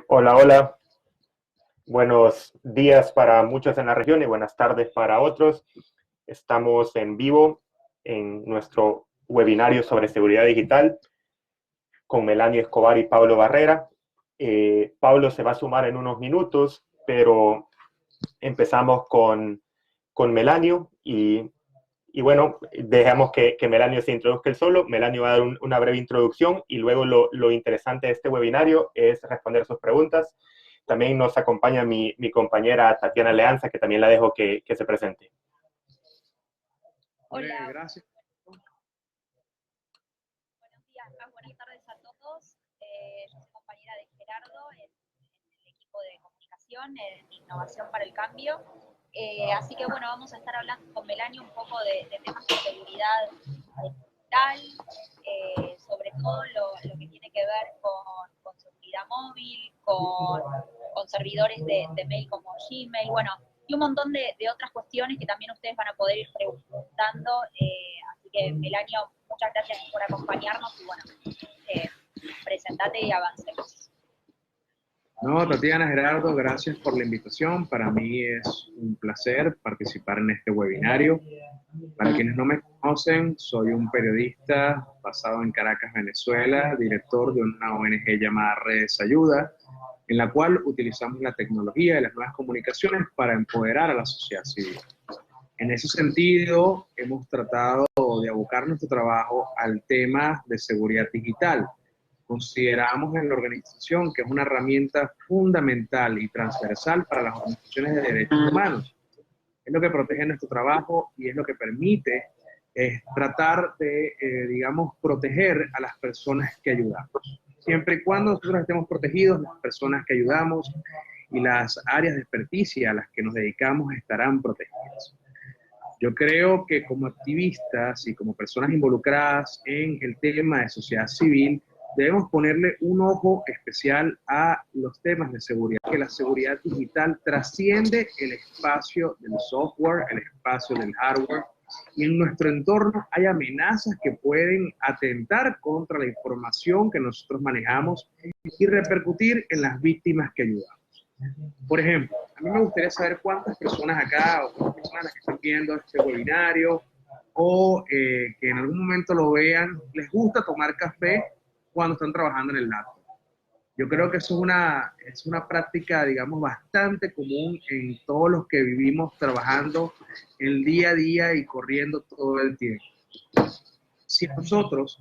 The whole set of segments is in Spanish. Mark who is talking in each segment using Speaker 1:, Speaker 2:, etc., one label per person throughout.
Speaker 1: Hola, hola. Buenos días para muchos en la región y buenas tardes para otros. Estamos en vivo en nuestro webinario sobre seguridad digital con Melanio Escobar y Pablo Barrera. Pablo se va a sumar en unos minutos, pero empezamos con Melanio y bueno, dejamos que Melanio se introduzca él solo. Melanio va a dar una breve introducción y luego lo interesante de este webinario es responder sus preguntas. También nos acompaña mi compañera Tatiana Leanza, que también la dejo que se presente.
Speaker 2: Hola,
Speaker 3: Gracias.
Speaker 2: buenos días, buenas tardes a todos. Yo soy compañera de Gerardo en el equipo de comunicación, en Innovación para el Cambio. Así que bueno, vamos a estar hablando con Melanie un poco de temas de seguridad digital, sobre todo lo que tiene que ver con seguridad móvil, con servidores de mail como Gmail, bueno, y un montón de otras cuestiones que también ustedes van a poder ir preguntando. Así que, Melanio, muchas gracias por acompañarnos y bueno, presentate y avancemos.
Speaker 3: No, Tatiana, Gerardo, gracias por la invitación. Para mí es un placer participar en este webinario. Para quienes no me conocen, soy un periodista basado en Caracas, Venezuela, director de una ONG llamada Redes Ayuda, en la cual utilizamos la tecnología y las nuevas comunicaciones para empoderar a la sociedad civil. En ese sentido, hemos tratado de abocar nuestro trabajo al tema de seguridad digital. Consideramos en la organización que es una herramienta fundamental y transversal para las organizaciones de derechos humanos. Es lo que protege nuestro trabajo y es lo que permite tratar de, digamos, proteger a las personas que ayudamos. Siempre y cuando nosotros estemos protegidos, las personas que ayudamos y las áreas de experticia a las que nos dedicamos estarán protegidas. Yo creo que como activistas y como personas involucradas en el tema de sociedad civil, debemos ponerle un ojo especial a los temas de seguridad, que la seguridad digital trasciende el espacio del software, el espacio del hardware, y en nuestro entorno hay amenazas que pueden atentar contra la información que nosotros manejamos y repercutir en las víctimas que ayudamos. Por ejemplo, a mí me gustaría saber cuántas personas acá o cuántas personas que están viendo este webinario o que en algún momento lo vean, les gusta tomar café cuando están trabajando en el laptop. Yo creo que eso es una práctica, digamos, bastante común en todos los que vivimos trabajando el día a día y corriendo todo el tiempo. Si a nosotros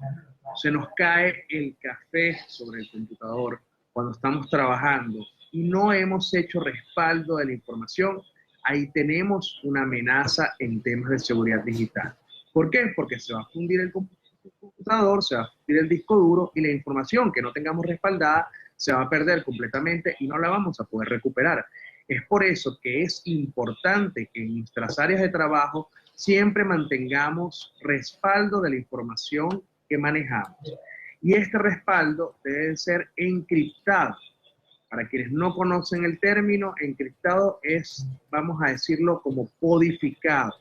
Speaker 3: se nos cae el café sobre el computador cuando estamos trabajando y no hemos hecho respaldo de la información, ahí tenemos una amenaza en temas de seguridad digital. ¿Por qué? Porque se va a fundir el computador, se va a fundir el disco duro y la información que no tengamos respaldada se va a perder completamente y no la vamos a poder recuperar. Es por eso que es importante que en nuestras áreas de trabajo siempre mantengamos respaldo de la información que manejamos. Y este respaldo debe ser encriptado. Para quienes no conocen el término, encriptado es, vamos a decirlo, como codificado.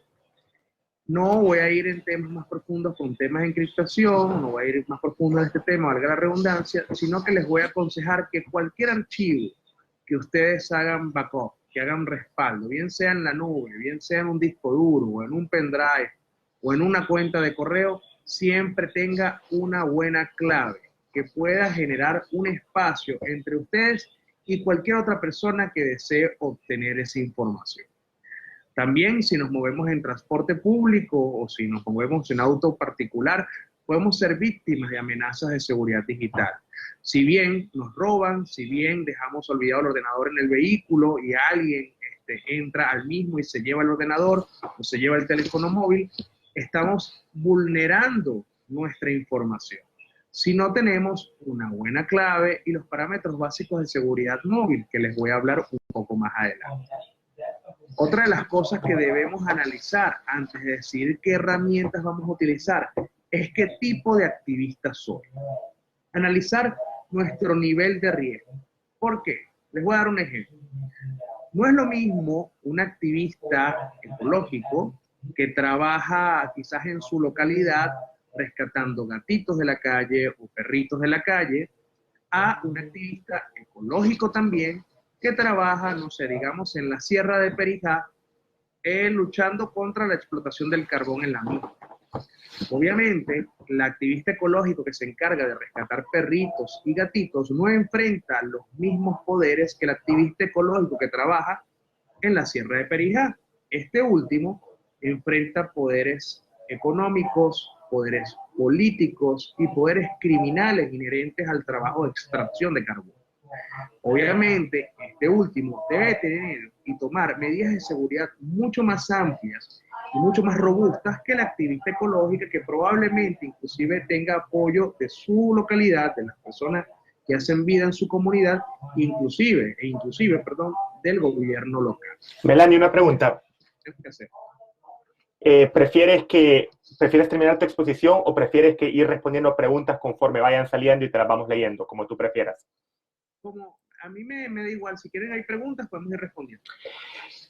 Speaker 3: No voy a ir en temas más profundos con temas de encriptación, no voy a ir más profundo en este tema, valga la redundancia, sino que les voy a aconsejar que cualquier archivo que ustedes hagan backup, que hagan respaldo, bien sea en la nube, bien sea en un disco duro, o en un pendrive, o en una cuenta de correo, siempre tenga una buena clave que pueda generar un espacio entre ustedes y cualquier otra persona que desee obtener esa información. También si nos movemos en transporte público o si nos movemos en auto particular, podemos ser víctimas de amenazas de seguridad digital. Si bien nos roban, si bien dejamos olvidado el ordenador en el vehículo y alguien entra al mismo y se lleva el ordenador o se lleva el teléfono móvil, estamos vulnerando nuestra información. Si no tenemos una buena clave y los parámetros básicos de seguridad móvil, que les voy a hablar un poco más adelante. Otra de las cosas que debemos analizar antes de decidir qué herramientas vamos a utilizar es qué tipo de activista soy. Analizar nuestro nivel de riesgo. ¿Por qué? Les voy a dar un ejemplo. No es lo mismo un activista ecológico que trabaja quizás en su localidad rescatando gatitos de la calle o perritos de la calle, a un activista ecológico también que trabaja, no sé, digamos, en la Sierra de Perijá, luchando contra la explotación del carbón en la mina. Obviamente, el activista ecológico que se encarga de rescatar perritos y gatitos no enfrenta los mismos poderes que el activista ecológico que trabaja en la Sierra de Perijá. Este último enfrenta poderes económicos, poderes políticos y poderes criminales inherentes al trabajo de extracción de carbón. Obviamente, este último debe tener y tomar medidas de seguridad mucho más amplias y mucho más robustas que la activista ecológica, que probablemente inclusive tenga apoyo de su localidad, de las personas que hacen vida en su comunidad, inclusive del gobierno local.
Speaker 1: Melanie, una pregunta.
Speaker 3: ¿Qué hacer?
Speaker 1: ¿Prefieres terminar tu exposición o prefieres que ir respondiendo preguntas conforme vayan saliendo y te las vamos leyendo, como tú prefieras?
Speaker 3: Como a mí me da igual, si quieren hay preguntas, podemos ir respondiendo.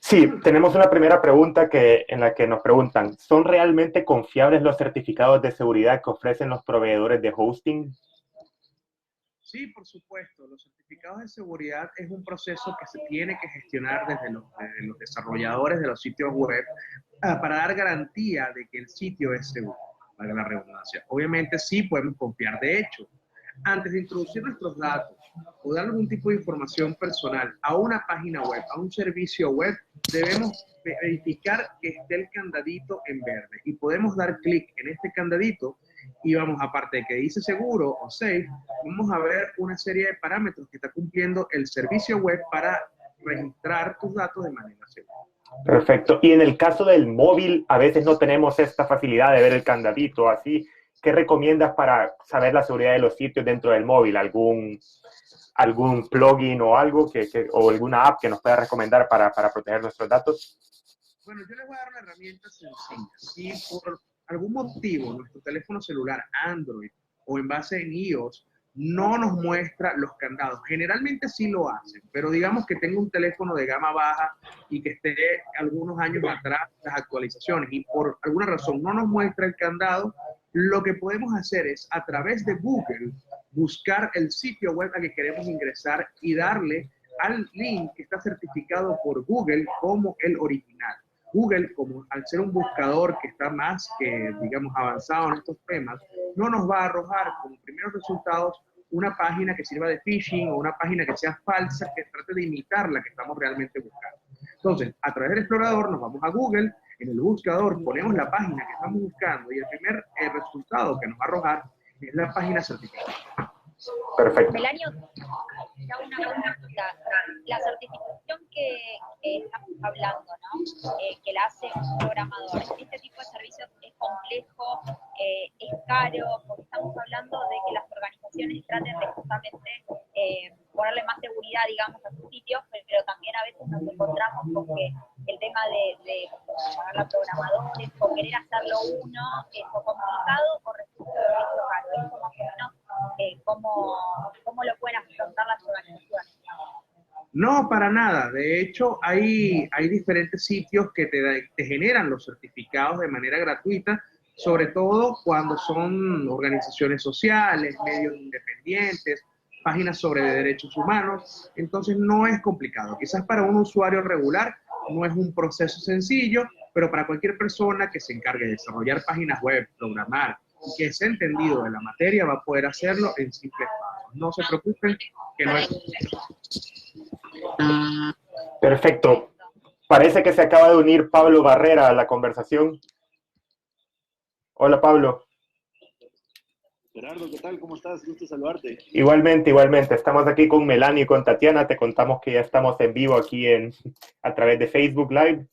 Speaker 1: Sí, tenemos una primera pregunta en la que nos preguntan, ¿son realmente confiables los certificados de seguridad que ofrecen los proveedores de hosting?
Speaker 3: Sí, por supuesto. Los certificados de seguridad es un proceso que se tiene que gestionar desde los desarrolladores de los sitios web para dar garantía de que el sitio es seguro, valga la redundancia. Obviamente sí podemos confiar. De hecho, antes de introducir nuestros datos o dar algún tipo de información personal a una página web, a un servicio web, debemos verificar que esté el candadito en verde y podemos dar clic en este candadito y vamos, aparte de que dice seguro o safe, vamos a ver una serie de parámetros que está cumpliendo el servicio web para registrar tus datos de manera segura.
Speaker 1: Perfecto. Y en el caso del móvil, a veces no tenemos esta facilidad de ver el candadito así. ¿Qué recomiendas para saber la seguridad de los sitios dentro del móvil? ¿Algún plugin o algo o alguna app que nos pueda recomendar para proteger nuestros datos?
Speaker 3: Bueno, yo les voy a dar una herramienta sencilla. Si por algún motivo nuestro teléfono celular Android o en base en iOS no nos muestra los candados, generalmente sí lo hacen, pero digamos que tengo un teléfono de gama baja y que esté algunos años atrás las actualizaciones y por alguna razón no nos muestra el candado, lo que podemos hacer es a través de Google buscar el sitio web al que queremos ingresar y darle al link que está certificado por Google como el original. Google, como al ser un buscador que está más que, digamos, avanzado en estos temas, no nos va a arrojar como primeros resultados una página que sirva de phishing o una página que sea falsa, que trate de imitar la que estamos realmente buscando. Entonces, a través del explorador nos vamos a Google, en el buscador ponemos la página que estamos buscando y el primer resultado que nos va a arrojar es la página certificada.
Speaker 1: Perfecto.
Speaker 2: Melanio, ya una consulta. La certificación que estamos hablando, ¿no? Que la hace un programador. ¿Este tipo de servicios es complejo, es caro? Porque estamos hablando de que las organizaciones traten de justamente ponerle más seguridad, digamos, a sus sitios, pero también a veces nos encontramos con que el tema de pagarle a programadores o querer hacerlo uno es o complicado o resulta un servicio caro. Es como que no. ¿Cómo lo pueden afrontar las organizaciones?
Speaker 3: No, para nada. De hecho, hay diferentes sitios que te generan los certificados de manera gratuita, sobre todo cuando son organizaciones sociales, medios independientes, páginas sobre derechos humanos. Entonces, no es complicado. Quizás para un usuario regular no es un proceso sencillo, pero para cualquier persona que se encargue de desarrollar páginas web, programar, y que esté entendido de la materia, va a poder hacerlo en simples pasos. No se preocupen, que no es...
Speaker 1: Perfecto. Parece que se acaba de unir Pablo Barrera a la conversación. Hola, Pablo.
Speaker 4: Gerardo, ¿qué tal? ¿Cómo estás? Gusto saludarte.
Speaker 1: Igualmente. Estamos aquí con Melanie y con Tatiana. Te contamos que ya estamos en vivo aquí a través de Facebook Live.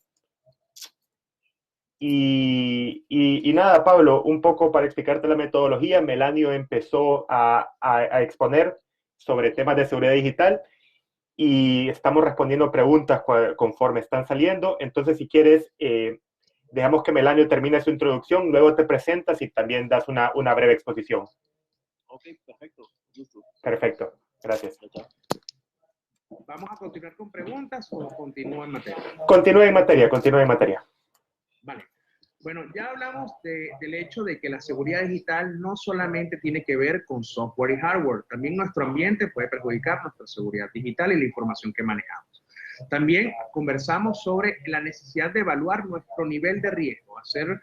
Speaker 1: Y nada, Pablo, un poco para explicarte la metodología, Melanio empezó a exponer sobre temas de seguridad digital y estamos respondiendo preguntas conforme están saliendo. Entonces, si quieres, dejamos que Melanio termine su introducción, luego te presentas y también das una breve exposición.
Speaker 4: Ok, perfecto. Listo.
Speaker 1: Perfecto, gracias.
Speaker 3: ¿Vamos a continuar con preguntas o continúa en materia?
Speaker 1: Continúa en materia.
Speaker 3: Vale. Bueno, ya hablamos del hecho de que la seguridad digital no solamente tiene que ver con software y hardware, también nuestro ambiente puede perjudicar nuestra seguridad digital y la información que manejamos. También conversamos sobre la necesidad de evaluar nuestro nivel de riesgo, hacer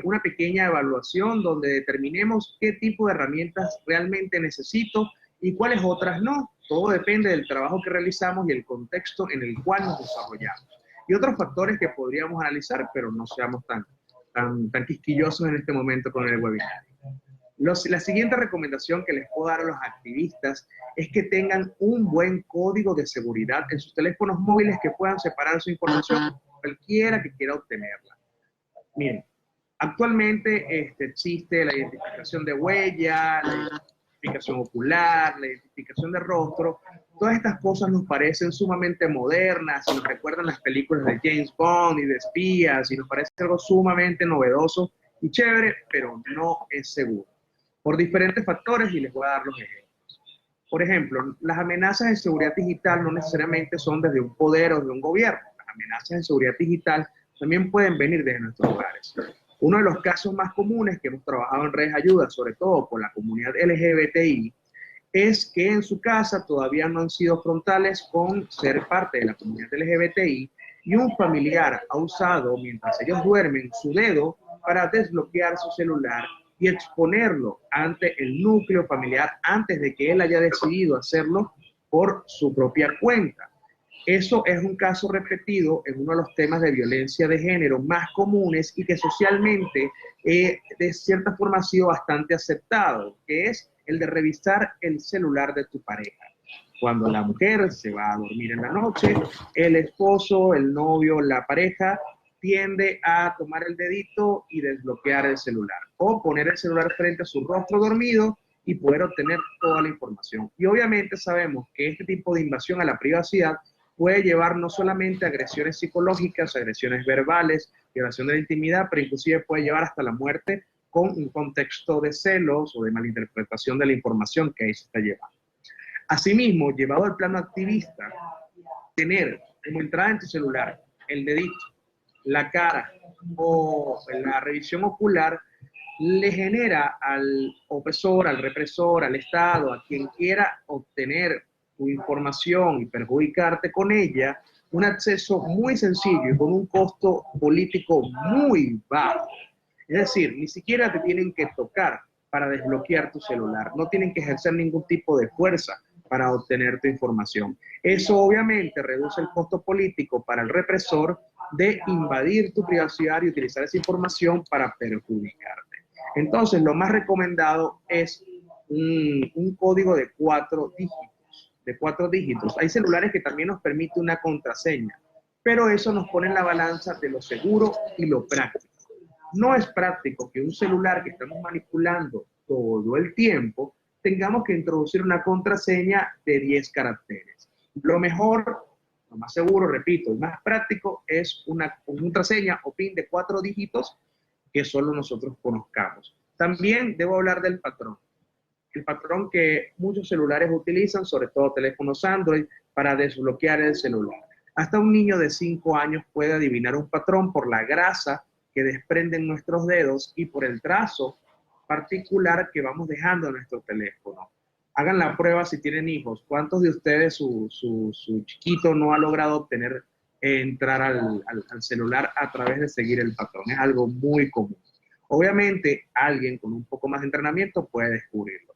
Speaker 3: una pequeña evaluación donde determinemos qué tipo de herramientas realmente necesito y cuáles otras no. Todo depende del trabajo que realizamos y el contexto en el cual nos desarrollamos. Y otros factores que podríamos analizar, pero no seamos tan quisquillosos en este momento con el webinar. La siguiente recomendación que les puedo dar a los activistas es que tengan un buen código de seguridad en sus teléfonos móviles que puedan separar su información cualquiera que quiera obtenerla. Miren, actualmente existe la identificación de huella, la identificación ocular, la identificación de rostro. Todas estas cosas nos parecen sumamente modernas y nos recuerdan las películas de James Bond y de espías y nos parece algo sumamente novedoso y chévere, pero no es seguro. Por diferentes factores y les voy a dar los ejemplos. Por ejemplo, las amenazas de seguridad digital no necesariamente son desde un poder o de un gobierno. Las amenazas de seguridad digital también pueden venir desde nuestros hogares. Uno de los casos más comunes que hemos trabajado en Redes Ayuda, sobre todo por la comunidad LGBTI, es que en su casa todavía no han sido frontales con ser parte de la comunidad LGBTI y un familiar ha usado, mientras ellos duermen, su dedo para desbloquear su celular y exponerlo ante el núcleo familiar antes de que él haya decidido hacerlo por su propia cuenta. Eso es un caso repetido en uno de los temas de violencia de género más comunes y que socialmente de cierta forma ha sido bastante aceptado, que es el de revisar el celular de tu pareja. Cuando la mujer se va a dormir en la noche, el esposo, el novio, la pareja tiende a tomar el dedito y desbloquear el celular o poner el celular frente a su rostro dormido y poder obtener toda la información. Y obviamente sabemos que este tipo de invasión a la privacidad puede llevar no solamente a agresiones psicológicas, agresiones verbales, violación de la intimidad, pero inclusive puede llevar hasta la muerte con un contexto de celos o de malinterpretación de la información que ahí se está llevando. Asimismo, llevado al plano activista, tener como entrada en tu celular el dedito, la cara o la revisión ocular le genera al opresor, al represor, al Estado, a quien quiera obtener tu información y perjudicarte con ella, un acceso muy sencillo y con un costo político muy bajo. Es decir, ni siquiera te tienen que tocar para desbloquear tu celular, no tienen que ejercer ningún tipo de fuerza para obtener tu información. Eso obviamente reduce el costo político para el represor de invadir tu privacidad y utilizar esa información para perjudicarte. Entonces, lo más recomendado es un código de 4 dígitos. De 4 dígitos. Hay celulares que también nos permiten una contraseña, pero eso nos pone en la balanza de lo seguro y lo práctico. No es práctico que un celular que estamos manipulando todo el tiempo tengamos que introducir una contraseña de 10 caracteres. Lo mejor, lo más seguro, repito, el más práctico es una contraseña o PIN de 4 dígitos que solo nosotros conozcamos. También debo hablar del patrón. El patrón que muchos celulares utilizan, sobre todo teléfonos Android, para desbloquear el celular. Hasta un niño de 5 años puede adivinar un patrón por la grasa que desprenden nuestros dedos y por el trazo particular que vamos dejando en nuestro teléfono. Hagan la prueba si tienen hijos. ¿Cuántos de ustedes su chiquito no ha logrado obtener entrar al celular a través de seguir el patrón? Es algo muy común. Obviamente, alguien con un poco más de entrenamiento puede descubrirlo.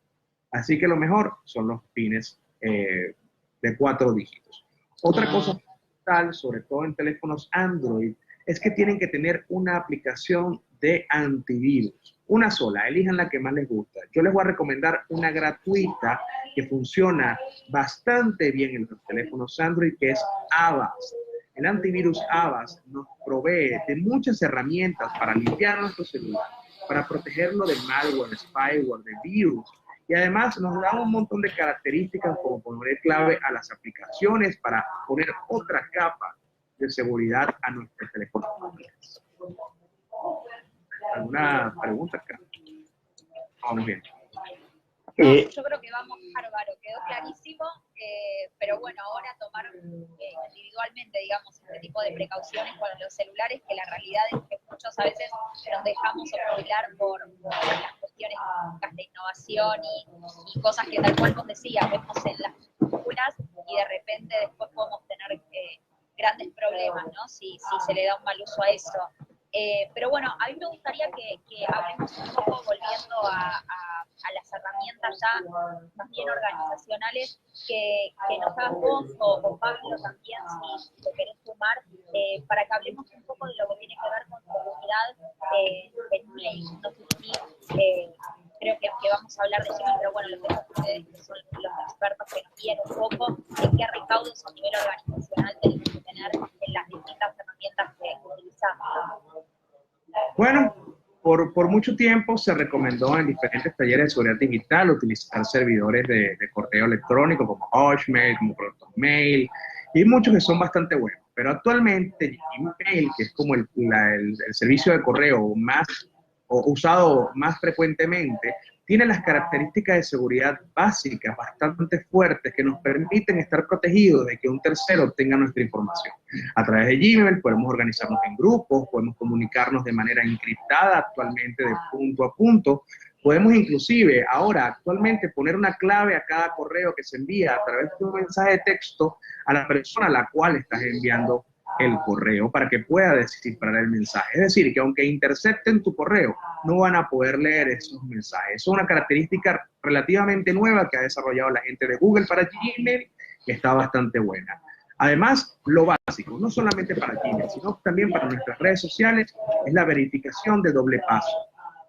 Speaker 3: Así que lo mejor son los pines de 4 dígitos. Otra cosa fundamental, sobre todo en teléfonos Android, es que tienen que tener una aplicación de antivirus. Una sola, elijan la que más les gusta. Yo les voy a recomendar una gratuita que funciona bastante bien en los teléfonos Android, que es Avast. El antivirus Avast nos provee de muchas herramientas para limpiar nuestro celular, para protegerlo de malware, spyware, de virus. Y además nos da un montón de características como poner clave a las aplicaciones para poner otra capa de seguridad a nuestros teléfonos móviles. ¿Alguna pregunta acá? Vamos bien.
Speaker 2: No,
Speaker 1: Eh,
Speaker 2: yo creo que vamos bárbaro, quedó clarísimo, pero bueno, ahora tomar individualmente, digamos, este tipo de precauciones con los celulares, que la realidad es que muchos a veces nos dejamos obnubilar por las cuestiones de innovación y cosas que tal cual vos decías, vemos en las películas y de repente después podemos tener grandes problemas, ¿no? Si se le da un mal uso a eso. Pero bueno, a mí me gustaría que hablemos un poco, volviendo a las herramientas ya también organizacionales, que nos hagas vos o Pablo también, si te querés sumar, para que hablemos un poco de lo que tiene que ver con seguridad en mail. No sé si creo que vamos a hablar de Gmail, pero bueno, los dejo a ustedes, que son los expertos, que nos guíen un poco en qué recaudos a nivel organizacional tenemos que tener en las distintas herramientas que utilizamos.
Speaker 3: Bueno, por mucho tiempo se recomendó en diferentes talleres de seguridad digital utilizar servidores de correo electrónico como Hotmail, como ProtonMail, y muchos que son bastante buenos. Pero actualmente Gmail, que es como el servicio de correo más usado más frecuentemente, tiene las características de seguridad básicas bastante fuertes que nos permiten estar protegidos de que un tercero obtenga nuestra información. A través de Gmail podemos organizarnos en grupos, podemos comunicarnos de manera encriptada actualmente de punto a punto, podemos inclusive ahora actualmente poner una clave a cada correo que se envía a través de un mensaje de texto a la persona a la cual estás enviando el correo para que pueda descifrar el mensaje. Es decir, que aunque intercepten tu correo, no van a poder leer esos mensajes. Es una característica relativamente nueva que ha desarrollado la gente de Google para Gmail, que está bastante buena. Además, lo básico, no solamente para Gmail, sino también para nuestras redes sociales, es la verificación de doble paso.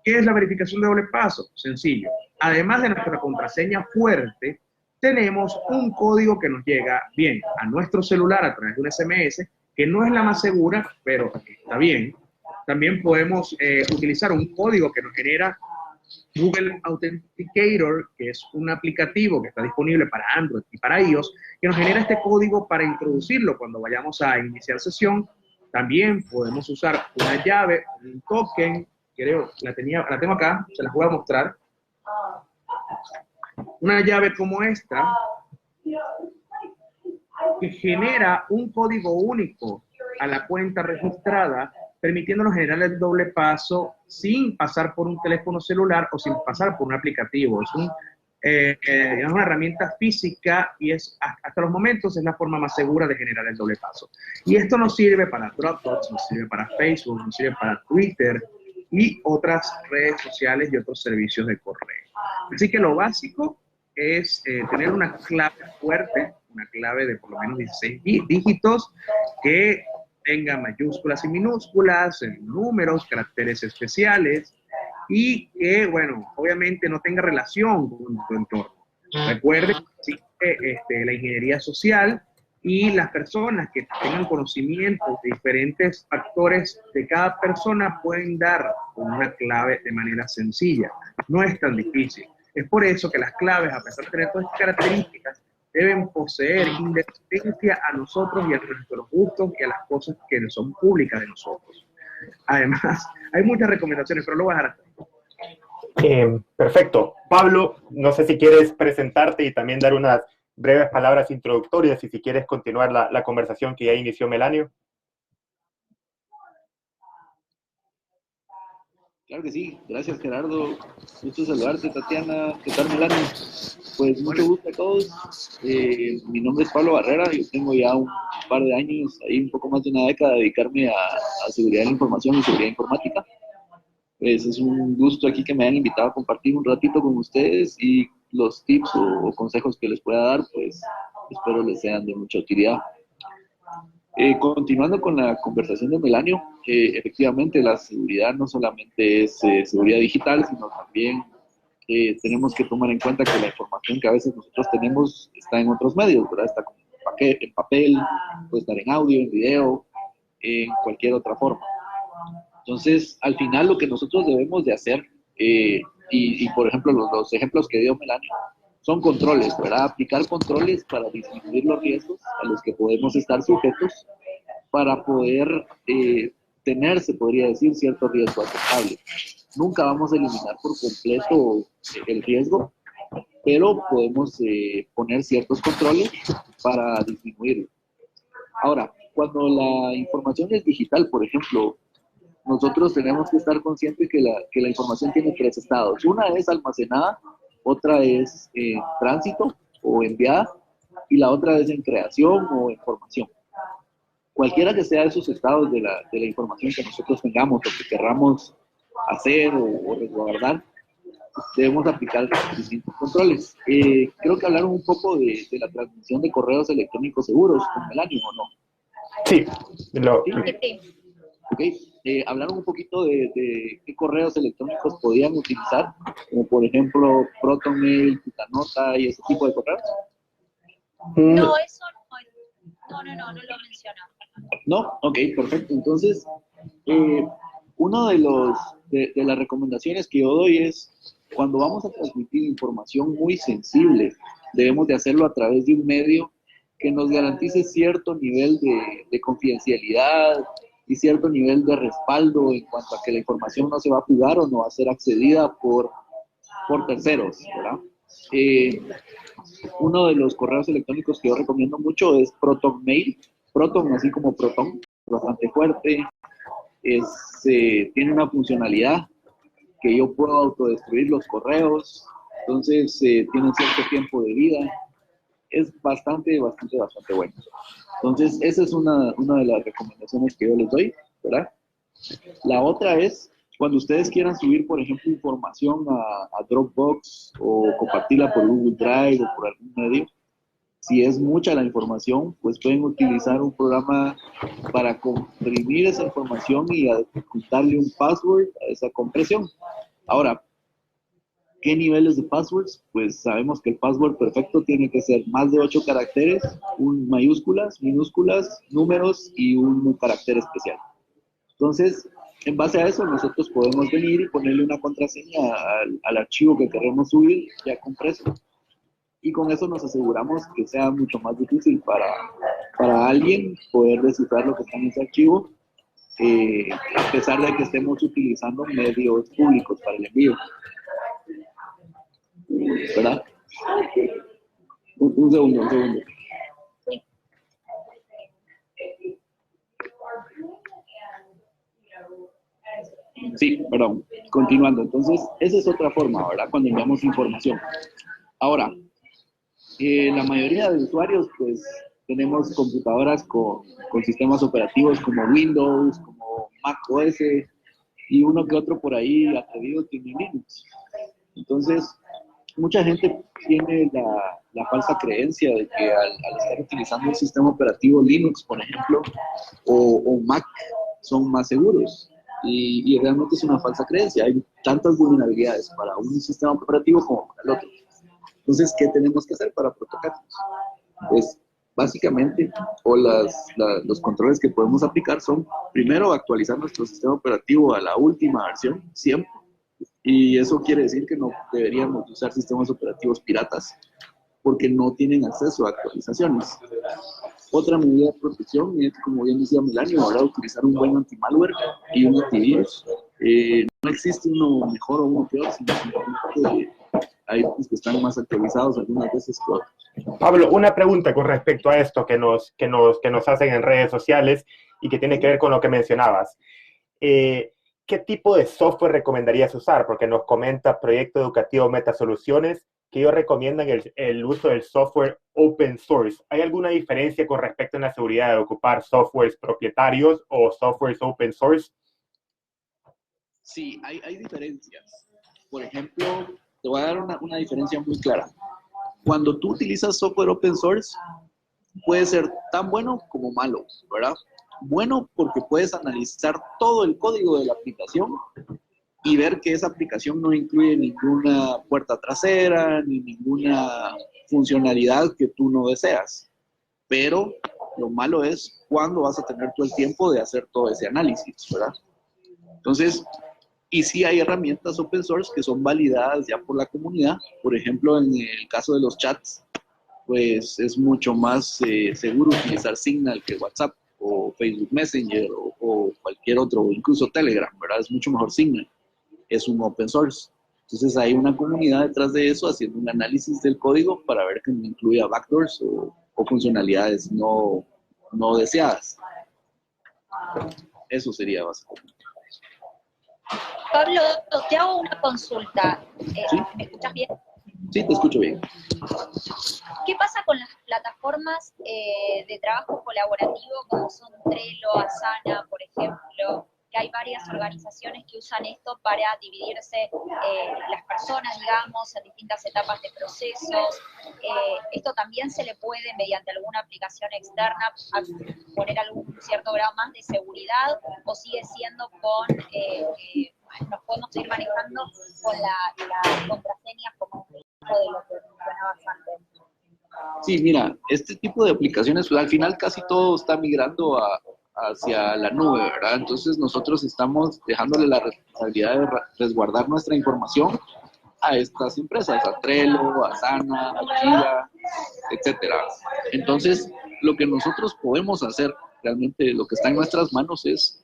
Speaker 3: ¿Qué es la verificación de doble paso? Sencillo. Además de nuestra contraseña fuerte, tenemos un código que nos llega bien a nuestro celular a través de un SMS, que no es la más segura, pero está bien. También podemos utilizar un código que nos genera Google Authenticator, que es un aplicativo que está disponible para Android y para iOS, que nos genera este código para introducirlo cuando vayamos a iniciar sesión. También podemos usar una llave, un token, creo, la tengo acá, se las voy a mostrar. Una llave como esta, que genera un código único a la cuenta registrada, permitiéndonos generar el doble paso sin pasar por un teléfono celular o sin pasar por un aplicativo. Es una herramienta física y hasta los momentos es la forma más segura de generar el doble paso. Y esto nos sirve para Dropbox, nos sirve para Facebook, nos sirve para Twitter y otras redes sociales y otros servicios de correo. Así que lo básico es tener una clave fuerte, una clave de por lo menos 16 dígitos, que tenga mayúsculas y minúsculas, números, caracteres especiales, y que, bueno, obviamente no tenga relación con tu entorno. Recuerde que existe la ingeniería social y las personas que tengan conocimiento de diferentes factores de cada persona pueden dar una clave de manera sencilla. No es tan difícil. Es por eso que las claves, a pesar de tener todas estas características, deben poseer independencia a nosotros y a nuestros gustos y a las cosas que son públicas de nosotros. Además, hay muchas recomendaciones, pero lo voy a dejar hasta.
Speaker 1: Perfecto. Pablo, no sé si quieres presentarte y también dar unas breves palabras introductorias y si quieres continuar la conversación que ya inició Melanio.
Speaker 4: Claro que sí, gracias Gerardo, gusto saludarte, Tatiana, ¿qué tal Melanie? Pues mucho gusto a todos, mi nombre es Pablo Barrera, yo tengo ya un par de años, ahí un poco más de una década, de dedicarme a seguridad de la información y seguridad informática. Pues es un gusto aquí que me hayan invitado a compartir un ratito con ustedes y los tips o consejos que les pueda dar, pues espero les sean de mucha utilidad. Continuando con la conversación de Melanio, efectivamente la seguridad no solamente es seguridad digital, sino también tenemos que tomar en cuenta que la información que a veces nosotros tenemos está en otros medios, ¿verdad? Está como en papel, puede estar en audio, en video, en cualquier otra forma. Entonces, al final lo que nosotros debemos de hacer, y por ejemplo los ejemplos que dio Melanio, son controles, ¿verdad? Aplicar controles para disminuir los riesgos a los que podemos estar sujetos para poder tener, se podría decir, cierto riesgo aceptable. Nunca vamos a eliminar por completo el riesgo, pero podemos poner ciertos controles para disminuirlo. Ahora, cuando la información es digital, por ejemplo, nosotros tenemos que estar conscientes que la información tiene tres estados. Una es almacenada, otra es en tránsito o enviada, y la otra es en creación o en formación. Cualquiera que sea esos estados de la información que nosotros tengamos o que querramos hacer o resguardar, debemos aplicar distintos controles. Creo que hablaron un poco de la transmisión de correos electrónicos seguros con Melanio, ¿o no?
Speaker 1: Sí,
Speaker 4: Ok, hablaron un poquito de qué correos electrónicos podían utilizar, como por ejemplo ProtonMail, Tutanota y ese tipo de correos.
Speaker 2: No, eso no lo menciona.
Speaker 4: No, ok, perfecto. Entonces, uno de las recomendaciones que yo doy es, cuando vamos a transmitir información muy sensible, debemos de hacerlo a través de un medio que nos garantice cierto nivel de confidencialidad y cierto nivel de respaldo en cuanto a que la información no se va a jugar o no va a ser accedida por terceros, ¿verdad? Uno de los correos electrónicos que yo recomiendo mucho es ProtonMail. Proton, así como Proton, bastante fuerte. Tiene una funcionalidad que yo puedo autodestruir los correos. Entonces, tiene cierto tiempo de vida. Es bastante bueno. Entonces, esa es una de las recomendaciones que yo les doy, ¿verdad? La otra es, cuando ustedes quieran subir, por ejemplo, información a Dropbox o compartirla por Google Drive o por algún medio, si es mucha la información, pues pueden utilizar un programa para comprimir esa información y adjuntarle un password a esa compresión. Ahora, ¿qué niveles de passwords? Pues sabemos que el password perfecto tiene que ser más de 8 caracteres, mayúsculas, minúsculas, números y un carácter especial. Entonces, en base a eso, nosotros podemos venir y ponerle una contraseña al archivo que queremos subir ya compreso. Y con eso nos aseguramos que sea mucho más difícil para alguien poder descifrar lo que está en ese archivo, a pesar de que estemos utilizando medios públicos para el envío. ¿Verdad? Un segundo. Sí, perdón. Continuando. Entonces, esa es otra forma, ¿verdad? Cuando enviamos información. Ahora, la mayoría de usuarios, pues, tenemos computadoras con sistemas operativos como Windows, como Mac OS, y uno que otro por ahí atrevido tiene Linux. Entonces, mucha gente tiene la falsa creencia de que al estar utilizando un sistema operativo Linux, por ejemplo, o Mac, son más seguros. Y realmente es una falsa creencia. Hay tantas vulnerabilidades para un sistema operativo como para el otro. Entonces, ¿qué tenemos que hacer para protegernos? Pues, básicamente, los controles que podemos aplicar son, primero, actualizar nuestro sistema operativo a la última versión, siempre. Y eso quiere decir que no deberíamos usar sistemas operativos piratas porque no tienen acceso a actualizaciones. Otra medida de protección es, como bien decía Melanio, ahora utilizar un buen anti-malware y un antivirus. No existe uno mejor o uno peor, sino que hay que están más actualizados algunas veces que otros.
Speaker 1: Pablo, una pregunta con respecto a esto que nos hacen en redes sociales y que tiene que ver con lo que mencionabas. ¿Qué tipo de software recomendarías usar? Porque nos comenta Proyecto Educativo Metasoluciones que ellos recomiendan el uso del software open source. ¿Hay alguna diferencia con respecto a la seguridad de ocupar softwares propietarios o softwares open source?
Speaker 4: Sí, hay diferencias. Por ejemplo, te voy a dar una diferencia muy clara. Cuando tú utilizas software open source, puede ser tan bueno como malo, ¿verdad? Bueno porque puedes analizar todo el código de la aplicación y ver que esa aplicación no incluye ninguna puerta trasera ni ninguna funcionalidad que tú no deseas. Pero lo malo es cuando vas a tener tú el tiempo de hacer todo ese análisis, ¿verdad? Entonces, y sí hay herramientas open source que son validadas ya por la comunidad. Por ejemplo, en el caso de los chats, pues es mucho más seguro utilizar Signal que WhatsApp o Facebook Messenger o cualquier otro, incluso Telegram, ¿verdad? Es mucho mejor Signal. Es un open source. Entonces hay una comunidad detrás de eso haciendo un análisis del código para ver que no incluya backdoors o funcionalidades no deseadas. Eso sería básicamente.
Speaker 2: Pablo, te hago una consulta.
Speaker 4: ¿Sí?
Speaker 2: ¿Me escuchas bien?
Speaker 4: Sí, te escucho bien.
Speaker 2: ¿Qué pasa con las plataformas de trabajo colaborativo como son Trello, Asana, por ejemplo? Que hay varias organizaciones que usan esto para dividirse las personas, digamos, en distintas etapas de procesos. Esto también se le puede, mediante alguna aplicación externa, poner algún cierto grado más de seguridad, o sigue siendo con, nos podemos ir manejando con las contraseñas como de lo que mencionabas antes.
Speaker 4: Sí, mira, este tipo de aplicaciones, pues, al final casi todo está migrando hacia la nube, ¿verdad? Entonces nosotros estamos dejándole la responsabilidad de resguardar nuestra información a estas empresas, a Trello, a Asana, a Jira, etcétera. Entonces, lo que nosotros podemos hacer, realmente lo que está en nuestras manos es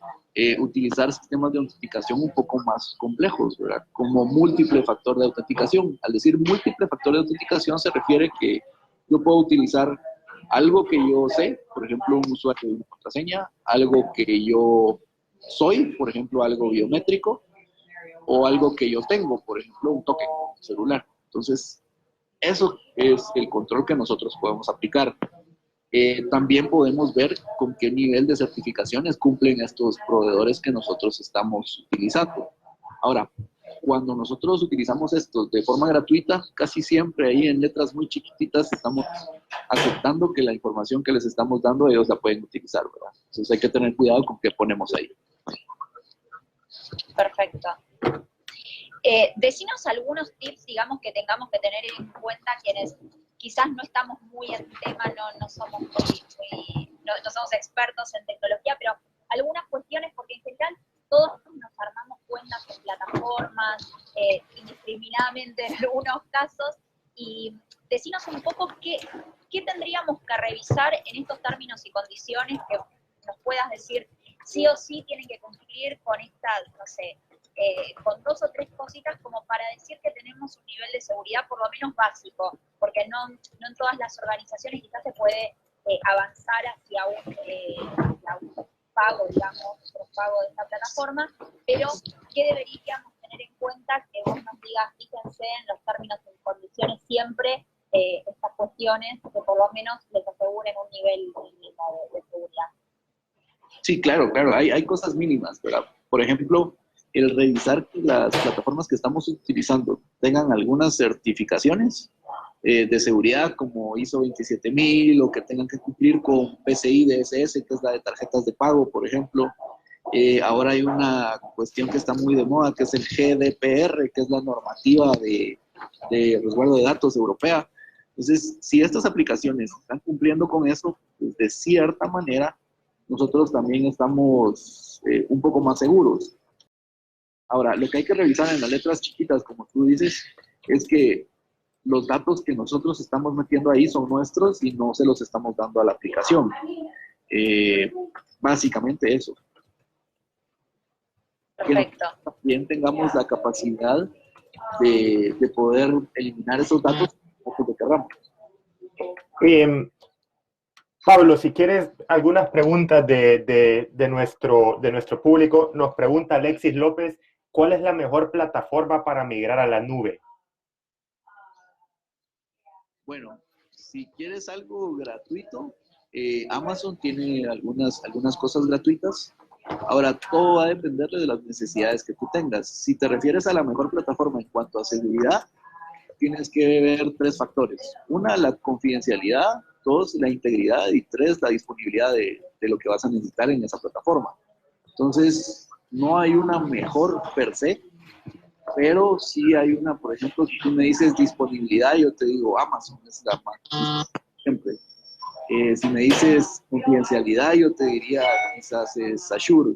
Speaker 4: utilizar sistemas de autenticación un poco más complejos, ¿verdad? Como múltiple factor de autenticación. Al decir múltiple factor de autenticación se refiere que yo puedo utilizar algo que yo sé, por ejemplo, un usuario de una contraseña, algo que yo soy, por ejemplo, algo biométrico, o algo que yo tengo, por ejemplo, un token celular. Entonces, eso es el control que nosotros podemos aplicar. También podemos ver con qué nivel de certificaciones cumplen estos proveedores que nosotros estamos utilizando. Ahora, cuando nosotros utilizamos estos de forma gratuita, casi siempre ahí en letras muy chiquititas estamos aceptando que la información que les estamos dando ellos la pueden utilizar, ¿verdad? Entonces hay que tener cuidado con qué ponemos ahí.
Speaker 2: Perfecto. Decinos algunos tips, digamos, que tengamos que tener en cuenta quienes quizás no estamos muy en tema, no somos no somos expertos en tecnología, pero algunas cuestiones, porque en general todos nos armamos cuentas en plataformas, indiscriminadamente en algunos casos, y decinos un poco qué tendríamos que revisar en estos términos y condiciones que nos puedas decir sí o sí tienen que cumplir con esta, no sé, con 2 o 3 cositas como para decir que tenemos un nivel de seguridad por lo menos básico, porque no en todas las organizaciones quizás se puede avanzar hacia un pago, digamos, otro pago de esta plataforma, pero ¿qué deberíamos tener en cuenta? Que vos nos digas, fíjense en los términos y condiciones siempre estas cuestiones que por lo menos les aseguren un nivel mínimo de seguridad.
Speaker 4: Sí, claro, hay cosas mínimas, ¿verdad? Por ejemplo, el revisar que las plataformas que estamos utilizando tengan algunas certificaciones de seguridad como ISO 27000 o que tengan que cumplir con PCI DSS, que es la de tarjetas de pago, por ejemplo. Ahora hay una cuestión que está muy de moda, que es el GDPR, que es la normativa de resguardo de datos europea. Entonces, si estas aplicaciones están cumpliendo con eso, pues de cierta manera, nosotros también estamos un poco más seguros. Ahora, lo que hay que revisar en las letras chiquitas, como tú dices, es que los datos que nosotros estamos metiendo ahí son nuestros y no se los estamos dando a la aplicación. Básicamente eso.
Speaker 2: Perfecto.
Speaker 4: Que también tengamos la capacidad de poder eliminar esos datos como que queramos.
Speaker 1: Pablo, si quieres algunas preguntas de nuestro público, nos pregunta Alexis López, ¿cuál es la mejor plataforma para migrar a la nube?
Speaker 4: Bueno, si quieres algo gratuito, Amazon tiene algunas cosas gratuitas. Ahora, todo va a depender de las necesidades que tú tengas. Si te refieres a la mejor plataforma en cuanto a seguridad, tienes que ver 3 factores. 1, la confidencialidad. 2, la integridad. Y 3, la disponibilidad de lo que vas a necesitar en esa plataforma. Entonces, no hay una mejor per se, pero sí hay una, por ejemplo, si tú me dices disponibilidad, yo te digo Amazon, es la más siempre. Si me dices confidencialidad, yo te diría quizás es Azure.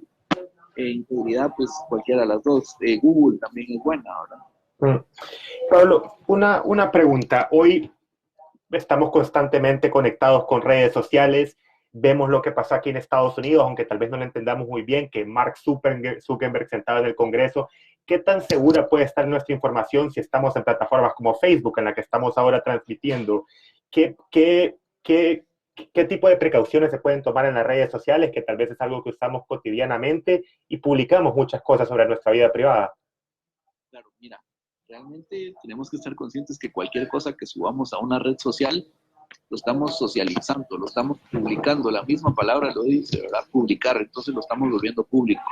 Speaker 4: Integridad, pues cualquiera de las dos. Google también es buena, ¿verdad?
Speaker 1: Pablo, una pregunta. Hoy estamos constantemente conectados con redes sociales. Vemos lo que pasó aquí en Estados Unidos, aunque tal vez no lo entendamos muy bien, que Mark Zuckerberg sentado en el Congreso ¿qué tan segura puede estar nuestra información si estamos en plataformas como Facebook, en la que estamos ahora transmitiendo? ¿Qué tipo de precauciones se pueden tomar en las redes sociales, que tal vez es algo que usamos cotidianamente y publicamos muchas cosas sobre nuestra vida privada?
Speaker 4: Claro, mira, realmente tenemos que estar conscientes que cualquier cosa que subamos a una red social, lo estamos socializando, lo estamos publicando. La misma palabra lo dice, ¿verdad? Publicar, entonces lo estamos volviendo público.